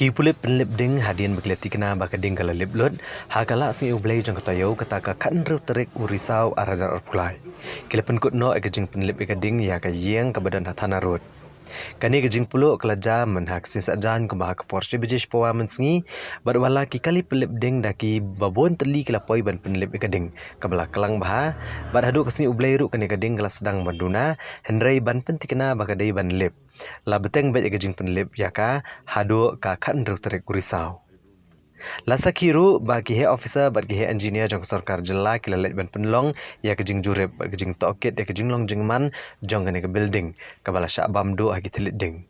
Kipulit penlip ding hadian bekleti kena bakading kala lip lut, hakala sing ublay jang katayo kataka kanru terik urisau arajar arpulai. Kilepen kutno ekajing penlip ekading ya kayeng kebadan Thana road. Kani Jingpluh kelaja menhak sisajan kembah ke Porsche bejish pawa mensengi, badwala ki kali pelip ding daki babon teli kelapoi ban penlip ekading, kabala kelang baha, bad hadu kesini ublay ru kani kading kelas sedang banduna, hendrai ban pentikena bakadai ban lip. La beteng bet ekajing penlip yaka, hadu ka kan ru terik kurisau. Lasa kiru bagi he officer bagi he engineer jong sarkar jela kilalet ban Pynlong ya kejing jurip bagi Jingtohkit ya kejing long jingman jong kene ke building kabala syabam do agi telit ding.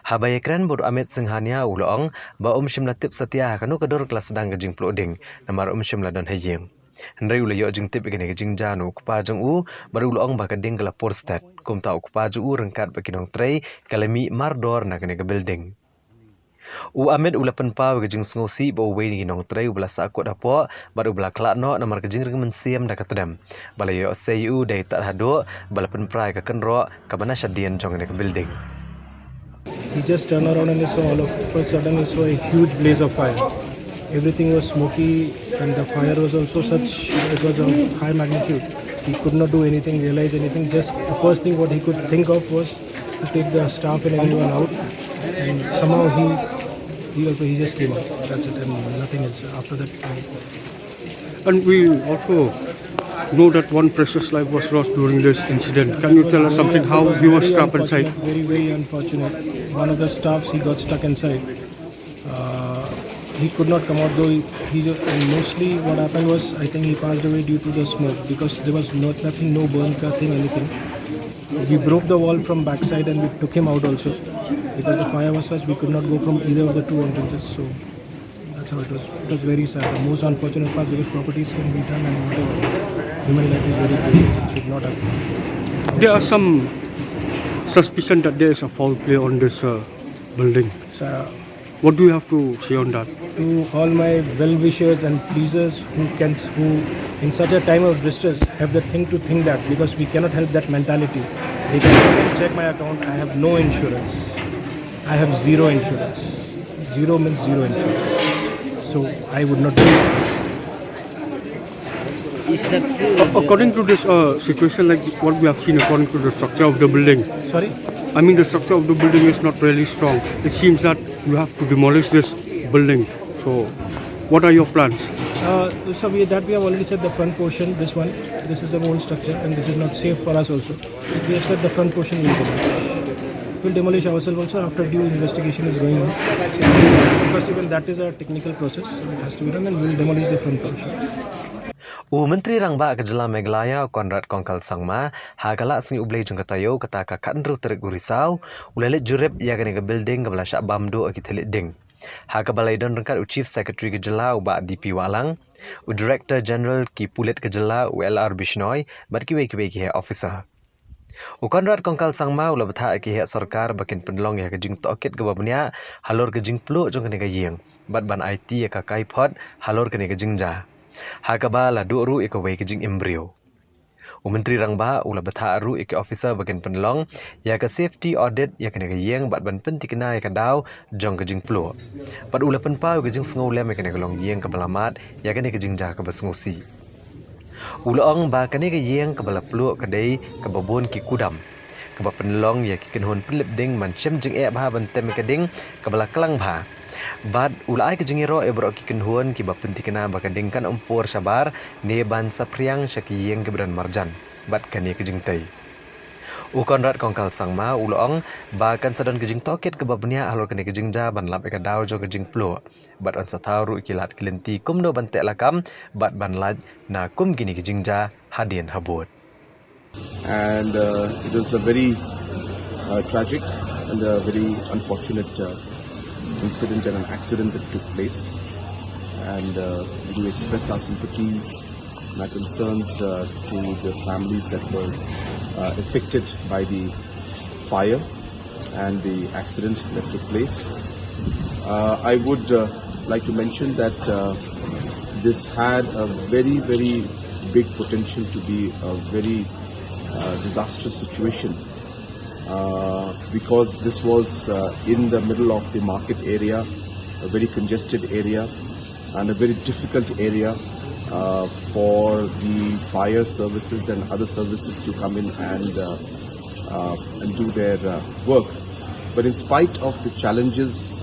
Habaya kran bodo amit singhania ulong ba shimlatip setia kanu kedor kelas sedang kejing Jingpluh namar shimla don hayeng. Hendrai ulayo jing tip kene kejing janu kupa jong u baru ulong ba keding kala porstat kum tau kupa ju rengkat bagi nong tray kalami mardor na kene ke building. U amit ulapan pa kejing ngosi ba uwe ni nong tray ubala sakut apo baru ubala klakno namar kejing reng mensiam da katadam balayo sayu dai tak hado balapan prai ka kenro ka bana shadian jong ne building. He just turned around and he saw all of a sudden he saw a huge blaze of fire. Everything was smoky and the fire was also such, it was of high magnitude. He could not do anything, realize anything. Just the first thing what he could think of was to take the staff and everyone out, and somehow he just came out. That's it, and nothing else after that. And we also know that one precious life was lost during this incident. Can you tell us something how he was trapped inside? Very, very unfortunate. One of the staffs, he got stuck inside. He could not come out, though and mostly what happened was I think he passed away due to the smoke because there was nothing, no burn, nothing, anything. We broke the wall from backside and we took him out also because the fire was such we could not go from either of the two entrances. So that's how it was. It was very sad. The most unfortunate part because properties can be done and whatever. Human life is very precious. It should not happen. There are some suspicion that there is a foul play on this building. So, what do you have to say on that? To all my well-wishers and pleasers who in such a time of distress have the thing to think that because we cannot help that mentality. They can check my account. I have no insurance. I have zero insurance. Zero means zero insurance. So I would not do it. According to this situation, like what we have seen according to the structure of the building. Sorry? I mean the structure of the building is not really strong. It seems that you have to demolish this building. So what are your plans? So we have already said the front portion, this is an old structure and this is not safe for us also. We have said the front portion will demolish. We'll demolish ourselves also after due investigation is going on. Because even that is a technical process, so it has to be done and we'll demolish the front portion. Menteri Rangba Kejela Meglaya Conrad Kongkal Sangma hakala sing ublay jeng katayo kata kanru terik gurisau ulalet jurep ya kene ke building ke belasyak bamdo agi telit ding. Hakabalai don rengkat Chief Secretary Kejela uba DP Walang, Director General Kipulit Kejela ULR Bishnoi bat kiwe ki officer. Conrad Kongkal Sangma ula Bthah ki sarkar bakin Pynlong ya ke Jingtohkit ke babnya halor ke Jingpluh jong kene ke yeng bat ban IT ya ka kaipot halor kene ke jingja. Hakaba la ru ika wei kejing embryo. Menteri Rangba ula Bthah ru ika officer bagian Pynlong ya ka safety audit ya kena yeng bat ban penti kena ya ka daw jong ke Jingpluh. Bat ula penpa ke jing ngolem ya kena long yeng ke balamat ya kena ke jingja ke basngusi. Ula ong ba kena ke yeng ke balapluh ke dei ke babon ki kudam. Ke ba Pynlong ya ki kenhon pelip ding man chem jing e bah ban tem ke ding ke bala kelang bah. Bad ulai ke jingiro ebro ki kenhuan ki bapenti kena bakadingkan umpur sabar ne ban sapriang syakiyeng ke beran marjan bad kani ke jingtai. Conrad Kongkal Sangma ulong bahkan sadon ke Jingtohkit ke babnya halor kene ke jingja ban lap ke daw jo ke Jingpluh bad on satharu kilat kilenti kumno bantek lakam bad ban laj na kum gini ke jingja hadian habut. And it was a very tragic and a very unfortunate incident and an accident that took place, and we do express our sympathies and our concerns to the families that were affected by the fire and the accident that took place. I would like to mention that this had a very, very big potential to be a very disastrous situation because this was in the middle of the market area, a very congested area and a very difficult area for the fire services and other services to come in and do their work. But in spite of the challenges,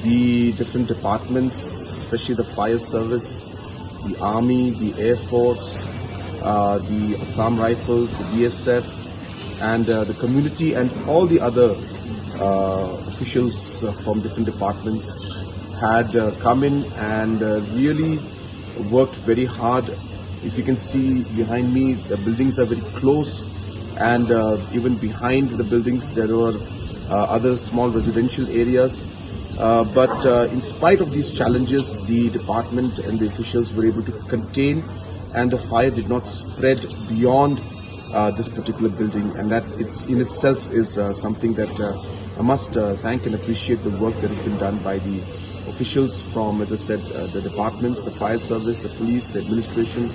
the different departments, especially the fire service, the army, the air force, the Assam Rifles, the BSF, and the community and all the other officials from different departments had come in and really worked very hard. If you can see behind me, the buildings are very close, and even behind the buildings there were other small residential areas. But in spite of these challenges, the department and the officials were able to contain, and the fire did not spread beyond this particular building, and that in itself is something that I must thank and appreciate the work that has been done by the officials from, as I said, the departments, the fire service, the police, the administration,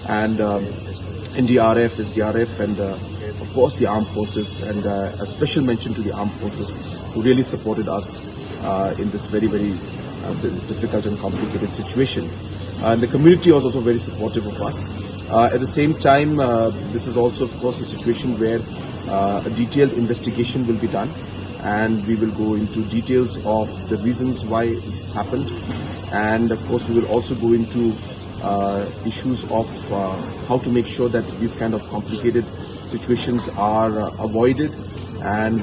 and NDRF, SDRF, and of course the armed forces, and a special mention to the armed forces who really supported us in this very, very difficult and complicated situation. And the community was also very supportive of us. At the same time, this is also, of course, a situation where a detailed investigation will be done, and we will go into details of the reasons why this has happened. And of course, we will also go into issues of how to make sure that these kind of complicated situations are avoided and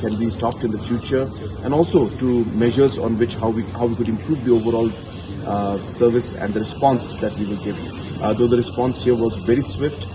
can be stopped in the future, and also to measures on which how we could improve the overall service and the response that we will give. Though the response here was very swift,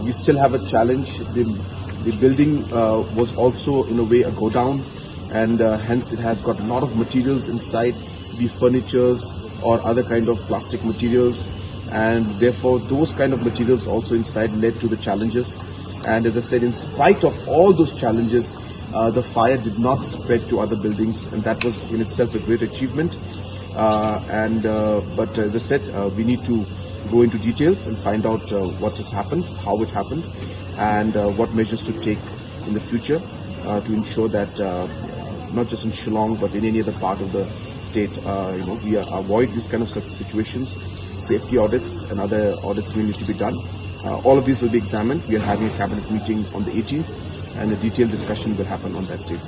we still have a challenge. The building was also in a way a go down, and hence it has got a lot of materials inside, be furnitures or other kind of plastic materials, and therefore those kind of materials also inside led to the challenges. And as I said, in spite of all those challenges, the fire did not spread to other buildings, and that was in itself a great achievement. But as I said, we need to go into details and find out what has happened, how it happened, and what measures to take in the future to ensure that not just in Shillong but in any other part of the state, we avoid these kind of situations. Safety audits and other audits will need to be done. All of these will be examined. We are having a cabinet meeting on the 18th, and a detailed discussion will happen on that day.